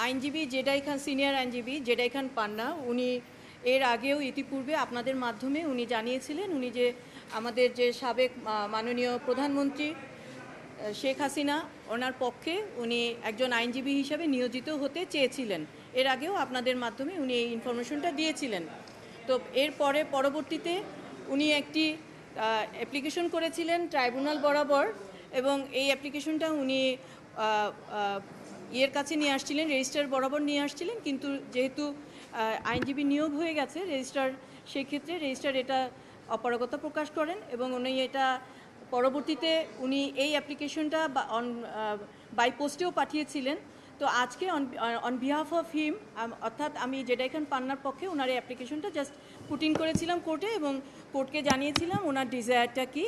আইনজীবী জেডাই খান, সিনিয়র আইনজীবী জেডাই খান পান্না, উনি এর আগেও ইতিপূর্বে আপনাদের মাধ্যমে উনি জানিয়েছিলেন উনি যে আমাদের যে সাবেক মাননীয় প্রধানমন্ত্রী শেখ হাসিনা ওনার পক্ষে উনি একজন আইনজীবী হিসাবে নিয়োজিত হতে চেয়েছিলেন। এর আগেও আপনাদের মাধ্যমে উনি এই ইনফরমেশনটা দিয়েছিলেন। তো পরবর্তীতে উনি একটি অ্যাপ্লিকেশন করেছিলেন ট্রাইব্যুনাল বরাবর, এবং এই অ্যাপ্লিকেশনটা উনি ইয়ের কাছে নিয়ে আসছিলেন, রেজিস্ট্রার বরাবর নিয়ে আসছিলেন। কিন্তু যেহেতু আইনজীবী নিয়োগ হয়ে গেছে রেজিস্ট্রার, সেক্ষেত্রে রেজিস্ট্রার এটা অপারগতা প্রকাশ করেন এবং উনি এটা পরবর্তীতে উনি এই অ্যাপ্লিকেশনটা বাই পোস্টেও পাঠিয়েছিলেন। তো আজকে অন বিহাফ অফ হিম, অর্থাৎ আমি জেডাই খান পান্নার পক্ষে ওনার এই অ্যাপ্লিকেশনটা জাস্ট পুটিং করেছিলাম কোর্টে, এবং কোর্টকে জানিয়েছিলাম ওনার ডিজায়ারটা কী।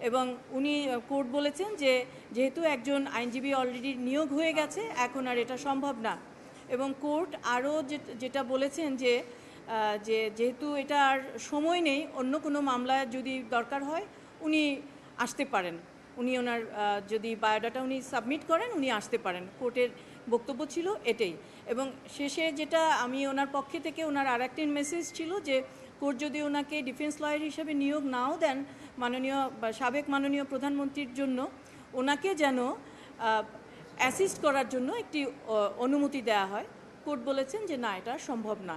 এবং উনি কোর্ট বলেছেন যে যেহেতু একজন আইনজীবী অলরেডি নিয়োগ হয়ে গেছে, এখন আর এটা সম্ভব না। এবং কোর্ট আরও যেটা বলেছেন যে যেহেতু এটা আর সময় নেই, অন্য কোনো মামলা যদি দরকার হয় উনি আসতে পারেন, উনি ওনার যদি বায়োডাটা উনি সাবমিট করেন উনি আসতে পারেন। কোর্টের বক্তব্য ছিল এটাই। এবং শেষে যেটা আমি ওনার পক্ষে থেকে ওনার আর একটি মেসেজ ছিল যে কোর্ট যদি ওনাকে ডিফেন্স লয়ার হিসেবে নিয়োগ নাও দেন সাবেক মাননীয় প্রধানমন্ত্রীর জন্য, ওনাকে যেন অ্যাসিস্ট করার জন্য একটি অনুমতি দেওয়া হয়। কোর্ট বলেছেন যে না, এটা সম্ভব না।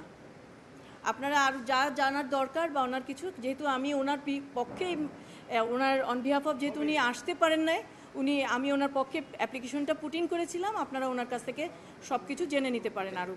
আপনারা আর যা জানার দরকার বা ওনার কিছু, যেহেতু আমি ওনার পক্ষে ওনার অন বিহাফ অফ, যেহেতু উনি আসতে পারেন নাই, আমি ওনার পক্ষে অ্যাপ্লিকেশনটা পুটিং করেছিলাম, আপনারা ওনার কাছ থেকে সব কিছু জেনে নিতে পারেন আরও।